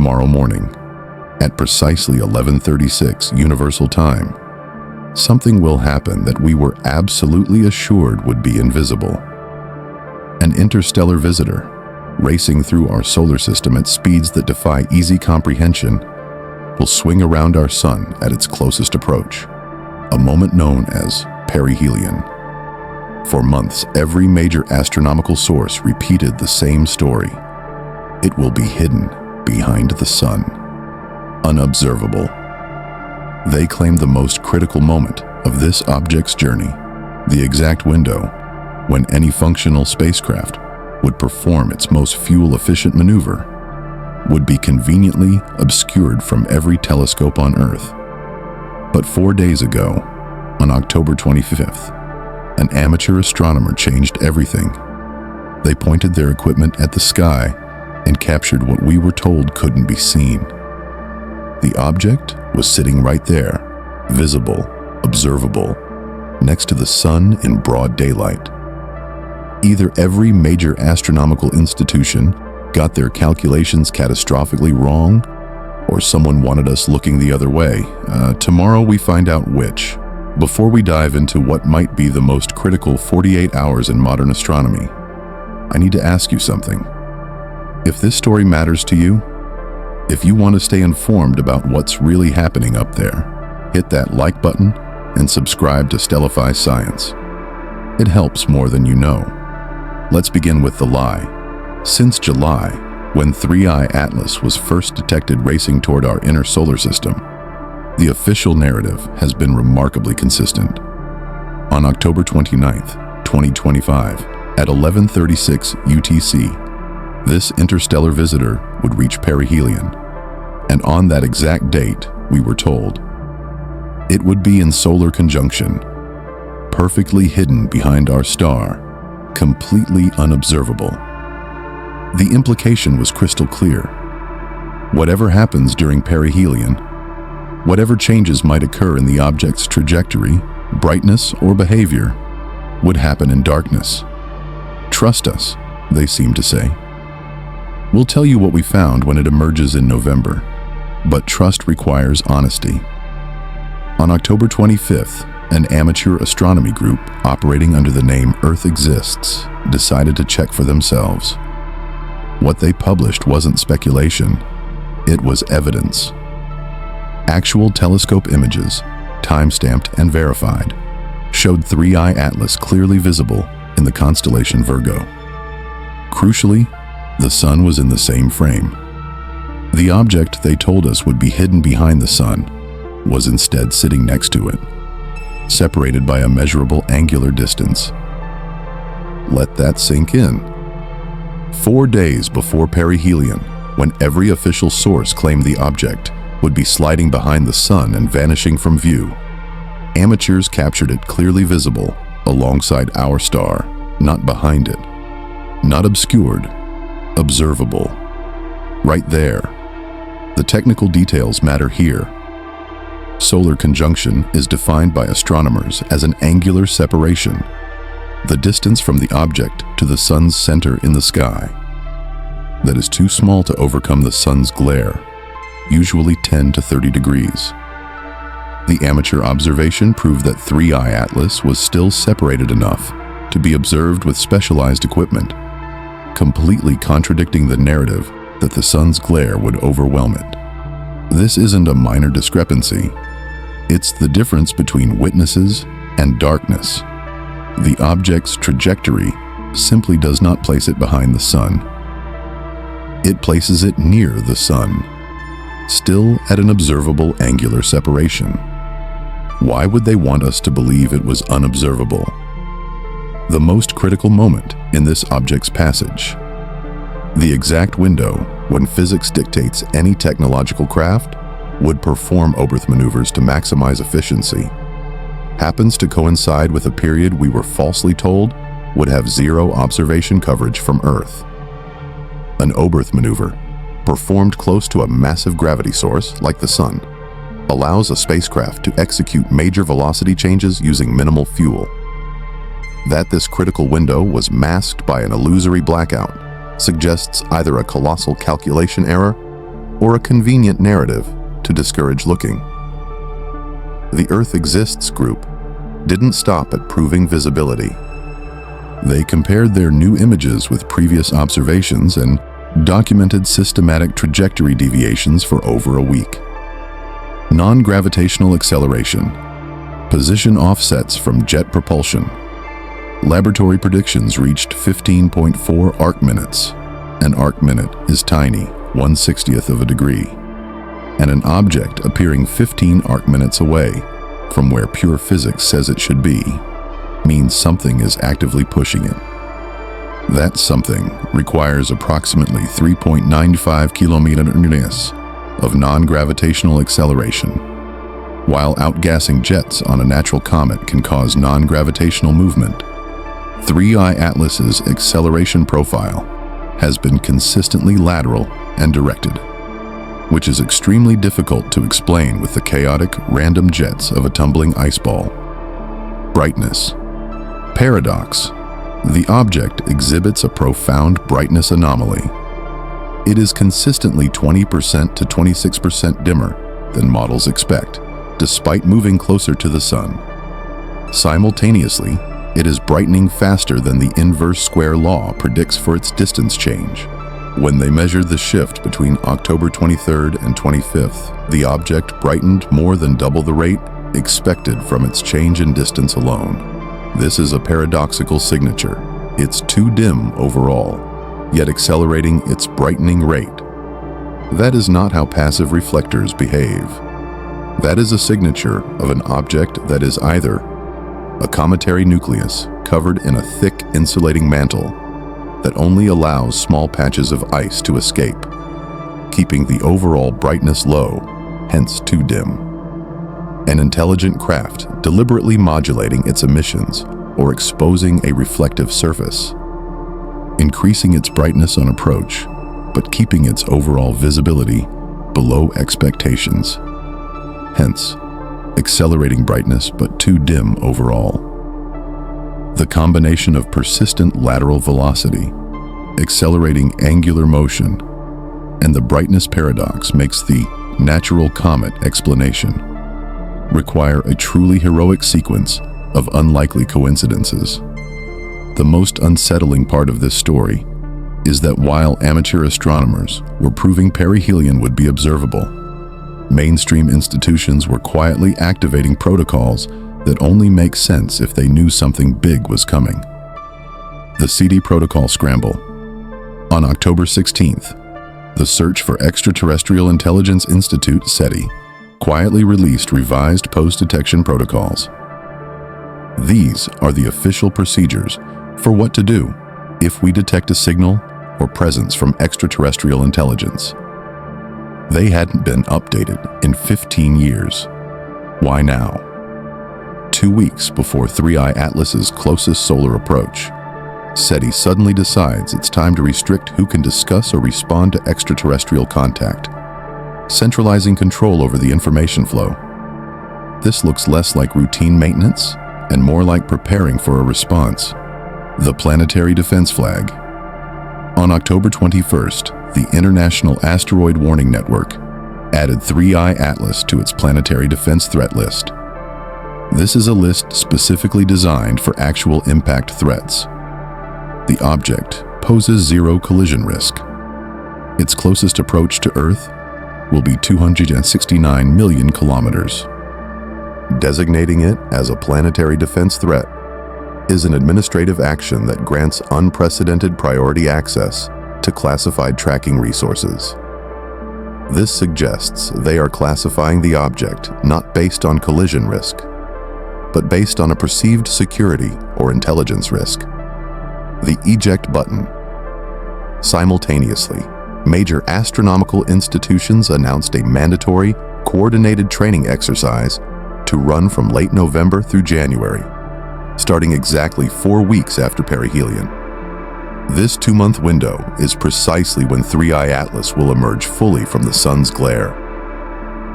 tomorrow morning, at precisely 11:36 Universal Time, something will happen that we were absolutely assured would be invisible. An interstellar visitor, racing through our solar system at speeds that defy easy comprehension, will swing around our sun at its closest approach, a moment known as perihelion. For months, every major astronomical source repeated the same story. It will be hidden behind the sun, unobservable. They claimed the most critical moment of this object's journey, the exact window when any functional spacecraft would perform its most fuel-efficient maneuver, would be conveniently obscured from every telescope on Earth. But 4 days ago, on October 25th, an amateur astronomer changed everything. They pointed their equipment at the sky and captured what we were told couldn't be seen. The object was sitting right there, visible, observable, next to the sun in broad daylight. Either every major astronomical institution got their calculations catastrophically wrong, or someone wanted us looking the other way. Tomorrow we find out which. Before we dive into what might be the most critical 48 hours in modern astronomy, I need to ask you something. If this story matters to you, if you want to stay informed about what's really happening up there, hit that like button and subscribe to Stellify Science. It helps more than you know. Let's begin with the lie. Since July, when 3I Atlas was first detected racing toward our inner solar system, the official narrative has been remarkably consistent. On October 29th, 2025, at 11:36 UTC, this interstellar visitor would reach perihelion, and on that exact date, we were told, it would be in solar conjunction, perfectly hidden behind our star, completely unobservable. The implication was crystal clear. Whatever happens during perihelion, whatever changes might occur in the object's trajectory, brightness, or behavior, would happen in darkness. Trust us, they seem to say. We'll tell you what we found when it emerges in November, but trust requires honesty. On October 25th, an amateur astronomy group operating under the name Earth Exists decided to check for themselves. What they published wasn't speculation, it was evidence. Actual telescope images, time-stamped and verified, showed 3I Atlas clearly visible in the constellation Virgo. Crucially, the sun was in the same frame. The object they told us would be hidden behind the sun was instead sitting next to it, separated by a measurable angular distance. Let that sink in. 4 days before perihelion, when every official source claimed the object would be sliding behind the sun and vanishing from view, amateurs captured it clearly visible alongside our star, not behind it. Not obscured, observable. Right there. The technical details matter here. Solar conjunction is defined by astronomers as an angular separation, the distance from the object to the sun's center in the sky, that is too small to overcome the sun's glare, usually 10 to 30 degrees. The amateur observation proved that 3I Atlas was still separated enough to be observed with specialized equipment, completely contradicting the narrative that the sun's glare would overwhelm it. This isn't a minor discrepancy. It's the difference between witnesses and darkness. The object's trajectory simply does not place it behind the sun. It places it near the sun, still at an observable angular separation. Why would they want us to believe it was unobservable? The most critical moment in this object's passage, the exact window when physics dictates any technological craft would perform Oberth maneuvers to maximize efficiency, happens to coincide with a period we were falsely told would have zero observation coverage from Earth. An Oberth maneuver, performed close to a massive gravity source like the sun, allows a spacecraft to execute major velocity changes using minimal fuel. That this critical window was masked by an illusory blackout suggests either a colossal calculation error or a convenient narrative to discourage looking. The Earth Exists group didn't stop at proving visibility. They compared their new images with previous observations and documented systematic trajectory deviations for over a week. Non-gravitational acceleration, position offsets from jet propulsion. Laboratory predictions reached 15.4 arc minutes. An arc minute is tiny, 1/60th of a degree, and an object appearing 15 arc minutes away from where pure physics says it should be means something is actively pushing it. That something requires approximately 3.95 kilometers of non-gravitational acceleration. While outgassing jets on a natural comet can cause non-gravitational movement, 3I Atlas's acceleration profile has been consistently lateral and directed, which is extremely difficult to explain with the chaotic, random jets of a tumbling ice ball. Brightness. Paradox. The object exhibits a profound brightness anomaly. It is consistently 20% to 26% dimmer than models expect, despite moving closer to the sun. Simultaneously, it is brightening faster than the inverse square law predicts for its distance change. When they measured the shift between October 23rd and 25th, the object brightened more than double the rate expected from its change in distance alone. This is a paradoxical signature. It's too dim overall, yet accelerating its brightening rate. That is not how passive reflectors behave. That is a signature of an object that is either a cometary nucleus covered in a thick insulating mantle that only allows small patches of ice to escape, keeping the overall brightness low, hence too dim. An intelligent craft deliberately modulating its emissions or exposing a reflective surface, increasing its brightness on approach, but keeping its overall visibility below expectations. Hence, accelerating brightness but too dim overall. The combination of persistent lateral velocity, accelerating angular motion, and the brightness paradox makes the natural comet explanation require a truly heroic sequence of unlikely coincidences. The most unsettling part of this story is that while amateur astronomers were proving perihelion would be observable, mainstream institutions were quietly activating protocols that only make sense if they knew something big was coming. The CD Protocol Scramble. On October 16th, the Search for Extraterrestrial Intelligence Institute, SETI, quietly released revised post-detection protocols. These are the official procedures for what to do if we detect a signal or presence from extraterrestrial intelligence. They hadn't been updated in 15 years. Why now? 2 weeks before 3I Atlas's closest solar approach, SETI suddenly decides it's time to restrict who can discuss or respond to extraterrestrial contact, centralizing control over the information flow. This looks less like routine maintenance and more like preparing for a response. The Planetary Defense Flag. On October 21st, the International Asteroid Warning Network added 3I Atlas to its Planetary Defense Threat List. This is a list specifically designed for actual impact threats. The object poses zero collision risk. Its closest approach to Earth will be 269 million kilometers. Designating it as a planetary defense threat is an administrative action that grants unprecedented priority access to classified tracking resources. This suggests they are classifying the object not based on collision risk, but based on a perceived security or intelligence risk. The eject button. Simultaneously, major astronomical institutions announced a mandatory, coordinated training exercise to run from late November through January, starting exactly 4 weeks after perihelion. This 2-month window is precisely when 3I Atlas will emerge fully from the sun's glare.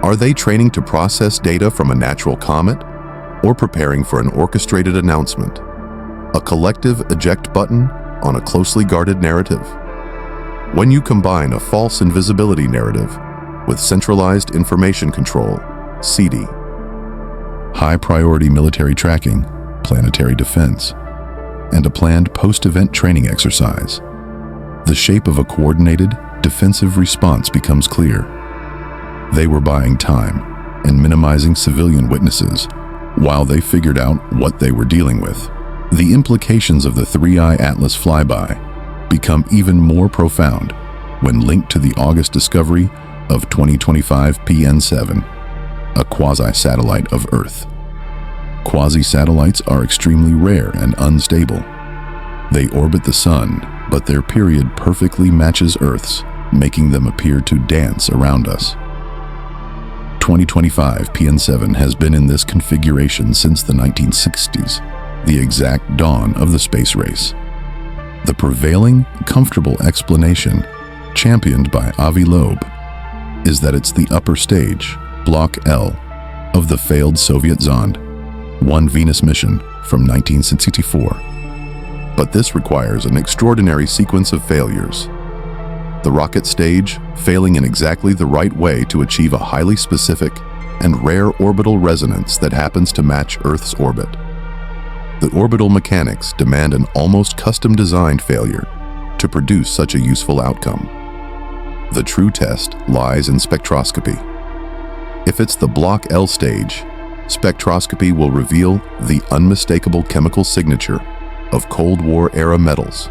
Are they training to process data from a natural comet, or preparing for an orchestrated announcement? A collective eject button on a closely guarded narrative? When you combine a false invisibility narrative with centralized information control, CD, high-priority military tracking, planetary defense, and a planned post-event training exercise. The shape of a coordinated, defensive response becomes clear. They were buying time and minimizing civilian witnesses while they figured out what they were dealing with. The implications of the 3I Atlas flyby become even more profound when linked to the August discovery of 2025 PN7, a quasi-satellite of Earth. Quasi-satellites are extremely rare and unstable. They orbit the Sun, but their period perfectly matches Earth's, making them appear to dance around us. 2025 PN7 has been in this configuration since the 1960s, the exact dawn of the space race. The prevailing, comfortable explanation, championed by Avi Loeb, is that it's the upper stage, Block L, of the failed Soviet Zond 1 Venus mission from 1964. But this requires an extraordinary sequence of failures. The rocket stage failing in exactly the right way to achieve a highly specific and rare orbital resonance that happens to match Earth's orbit. The orbital mechanics demand an almost custom-designed failure to produce such a useful outcome. The true test lies in spectroscopy. If it's the Block L stage, spectroscopy will reveal the unmistakable chemical signature of Cold War-era metals,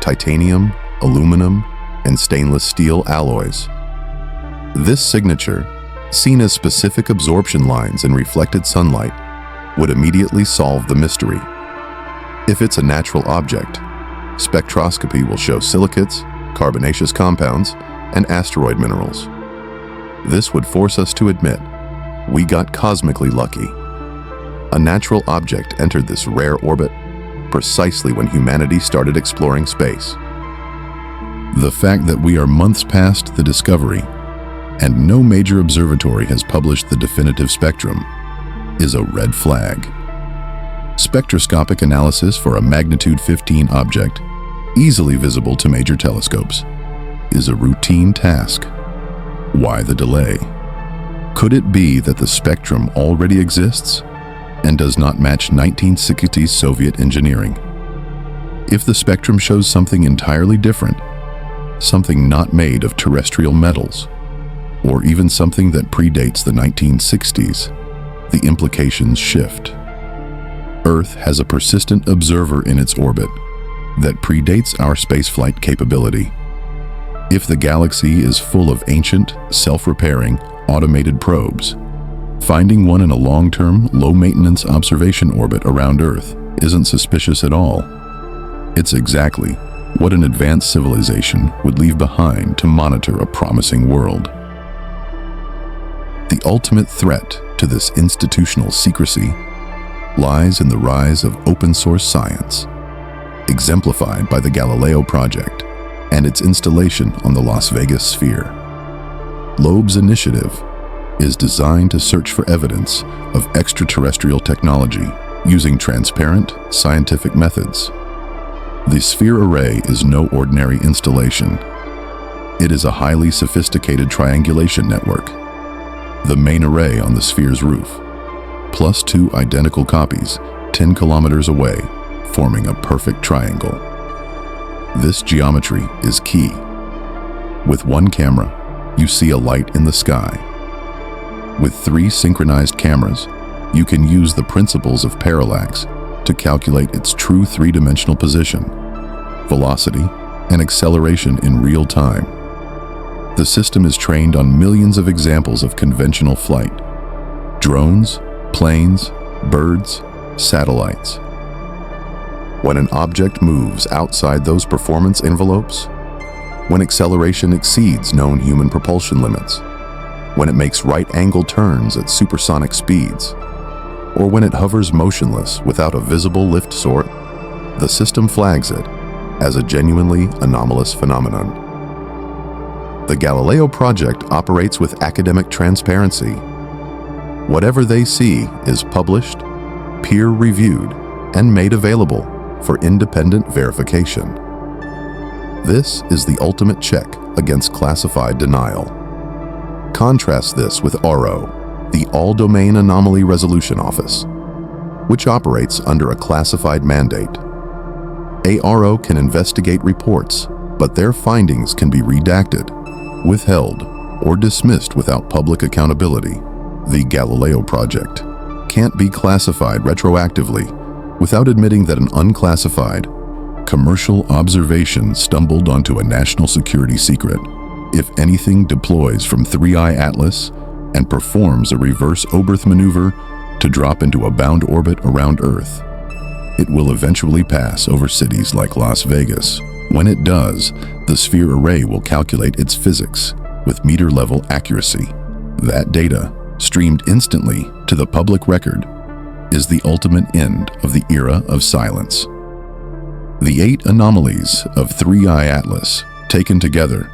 titanium, aluminum, and stainless steel alloys. This signature, seen as specific absorption lines in reflected sunlight, would immediately solve the mystery. If it's a natural object, spectroscopy will show silicates, carbonaceous compounds, and asteroid minerals. This would force us to admit we got cosmically lucky. A natural object entered this rare orbit precisely when humanity started exploring space. The fact that we are months past the discovery and no major observatory has published the definitive spectrum is a red flag. Spectroscopic analysis for a magnitude 15 object, easily visible to major telescopes, is a routine task. Why the delay? Could it be that the spectrum already exists and does not match 1960s Soviet engineering? If the spectrum shows something entirely different, something not made of terrestrial metals, or even something that predates the 1960s, the implications shift. Earth has a persistent observer in its orbit that predates our spaceflight capability. If the galaxy is full of ancient, self-repairing, automated probes, finding one in a long-term, low-maintenance observation orbit around Earth isn't suspicious at all. It's exactly what an advanced civilization would leave behind to monitor a promising world. The ultimate threat to this institutional secrecy lies in the rise of open-source science, exemplified by the Galileo project and its installation on the Las Vegas sphere. Loeb's initiative is designed to search for evidence of extraterrestrial technology using transparent, scientific methods. The sphere array is no ordinary installation. It is a highly sophisticated triangulation network. The main array on the sphere's roof, plus two identical copies 10 kilometers away, forming a perfect triangle. This geometry is key. With one camera, you see a light in the sky. With 3 synchronized cameras, you can use the principles of parallax to calculate its true three-dimensional position, velocity, and acceleration in real time. The system is trained on millions of examples of conventional flight: drones, planes, birds, satellites. When an object moves outside those performance envelopes, when acceleration exceeds known human propulsion limits, when it makes right-angle turns at supersonic speeds, or when it hovers motionless without a visible lift source, the system flags it as a genuinely anomalous phenomenon. The Galileo project operates with academic transparency. Whatever they see is published, peer-reviewed, and made available for independent verification. This is the ultimate check against classified denial. Contrast this with ARO, the All-Domain Anomaly Resolution Office, which operates under a classified mandate. ARO can investigate reports, but their findings can be redacted, withheld, or dismissed without public accountability. The Galileo Project can't be classified retroactively without admitting that an unclassified, commercial observation stumbled onto a national security secret. If anything deploys from 3i Atlas and performs a reverse Oberth maneuver to drop into a bound orbit around Earth, it will eventually pass over cities like Las Vegas. When it does, the sphere array will calculate its physics with meter-level accuracy. That data, streamed instantly to the public record, is the ultimate end of the era of silence. The 8 anomalies of 3i Atlas, taken together,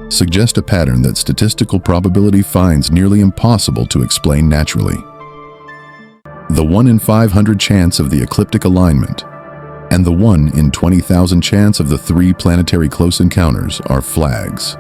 suggest a pattern that statistical probability finds nearly impossible to explain naturally. The 1 in 500 chance of the ecliptic alignment and the 1 in 20,000 chance of the 3 planetary close encounters are flags,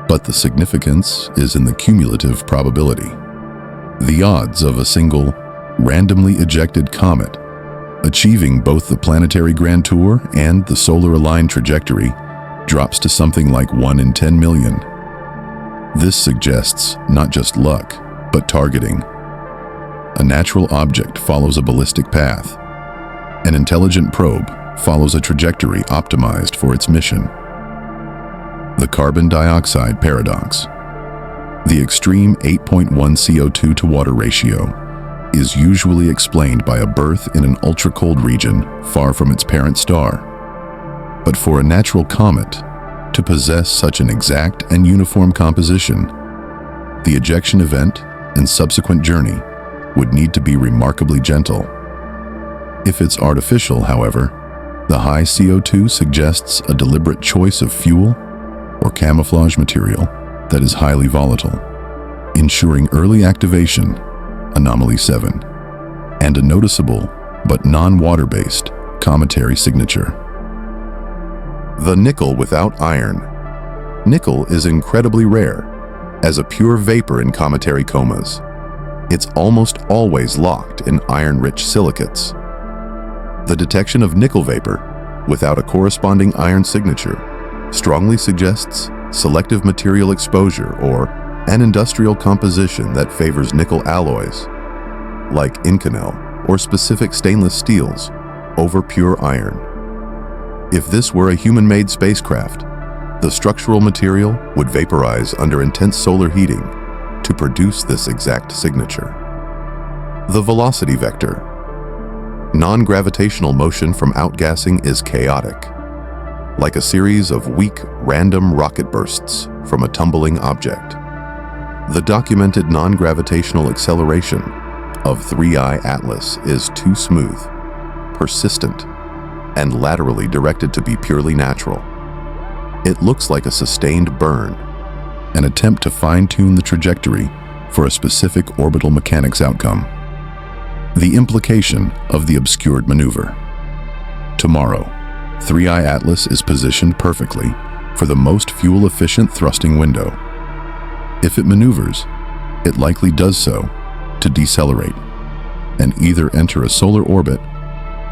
but the significance is in the cumulative probability. The odds of a single, randomly ejected comet achieving both the planetary grand tour and the solar-aligned trajectory drops to something like 1 in 10 million. This suggests not just luck, but targeting. A natural object follows a ballistic path. An intelligent probe follows a trajectory optimized for its mission. The carbon dioxide paradox. The extreme 8.1 CO2 to water ratio is usually explained by a birth in an ultra-cold region far from its parent star. But for a natural comet to possess such an exact and uniform composition, the ejection event and subsequent journey would need to be remarkably gentle. If it's artificial, however, the high CO2 suggests a deliberate choice of fuel or camouflage material that is highly volatile, ensuring early activation, anomaly 7, and a noticeable but non-water-based cometary signature. The nickel without iron. Nickel is incredibly rare as a pure vapor in cometary comas. It's almost always locked in iron-rich silicates. The detection of nickel vapor without a corresponding iron signature strongly suggests selective material exposure or an industrial composition that favors nickel alloys, like Inconel or specific stainless steels, over pure iron. If this were a human-made spacecraft, the structural material would vaporize under intense solar heating to produce this exact signature. The velocity vector. Non-gravitational motion from outgassing is chaotic, like a series of weak, random rocket bursts from a tumbling object. The documented non-gravitational acceleration of 3i Atlas is too smooth, persistent, and laterally directed to be purely natural. It looks like a sustained burn, an attempt to fine-tune the trajectory for a specific orbital mechanics outcome. The implication of the obscured maneuver. Tomorrow, 3i Atlas is positioned perfectly for the most fuel-efficient thrusting window. If it maneuvers, it likely does so to decelerate and either enter a solar orbit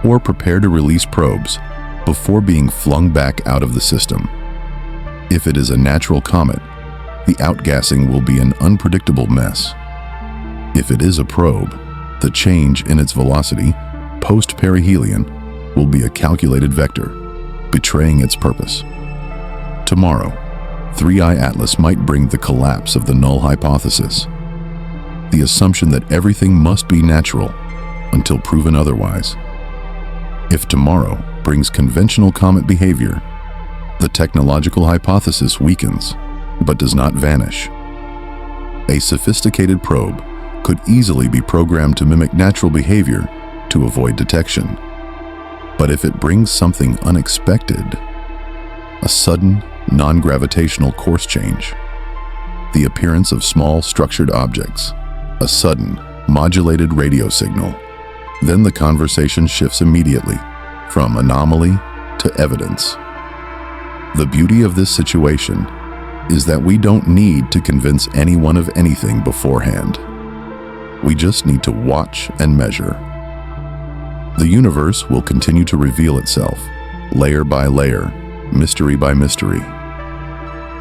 or prepare to release probes before being flung back out of the system. If it is a natural comet, the outgassing will be an unpredictable mess. If it is a probe, the change in its velocity, post-perihelion, will be a calculated vector, betraying its purpose. Tomorrow, 3i Atlas might bring the collapse of the null hypothesis, the assumption that everything must be natural until proven otherwise. If tomorrow brings conventional comet behavior, the technological hypothesis weakens, but does not vanish. A sophisticated probe could easily be programmed to mimic natural behavior to avoid detection. But if it brings something unexpected, a sudden, non-gravitational course change, the appearance of small structured objects, a sudden, modulated radio signal, then the conversation shifts immediately from anomaly to evidence. The beauty of this situation is that we don't need to convince anyone of anything beforehand. We just need to watch and measure. The universe will continue to reveal itself, layer by layer, mystery by mystery.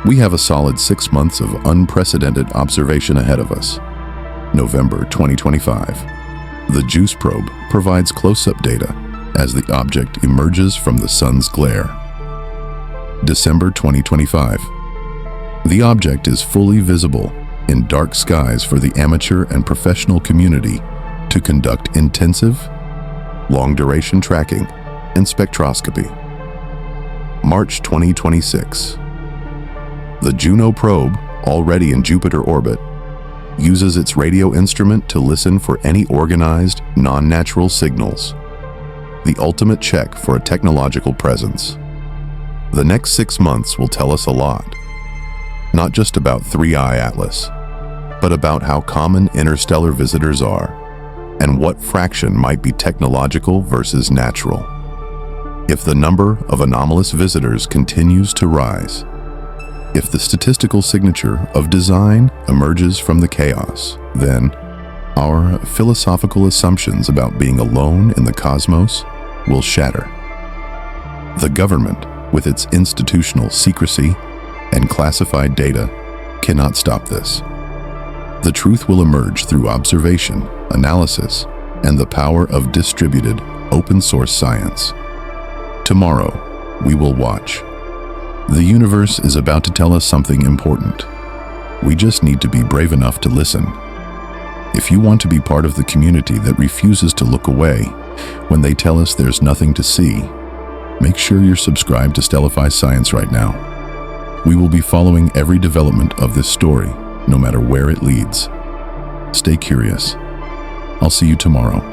We have a solid 6 months of unprecedented observation ahead of us. November 2025. The JUICE probe provides close-up data as the object emerges from the sun's glare. December 2025. The object is fully visible in dark skies for the amateur and professional community to conduct intensive, long-duration tracking and spectroscopy. March 2026. The Juno probe, already in Jupiter orbit, uses its radio instrument to listen for any organized, non-natural signals. The ultimate check for a technological presence. The next 6 months will tell us a lot. Not just about 3i Atlas, but about how common interstellar visitors are, and what fraction might be technological versus natural. If the number of anomalous visitors continues to rise, if the statistical signature of design emerges from the chaos, then our philosophical assumptions about being alone in the cosmos will shatter. The government, with its institutional secrecy and classified data, cannot stop this. The truth will emerge through observation, analysis, and the power of distributed, open-source science. Tomorrow, we will watch. The universe is about to tell us something important. We just need to be brave enough to listen. If you want to be part of the community that refuses to look away when they tell us there's nothing to see, make sure you're subscribed to Stellify Science right now. We will be following every development of this story, no matter where it leads. Stay curious. I'll see you tomorrow.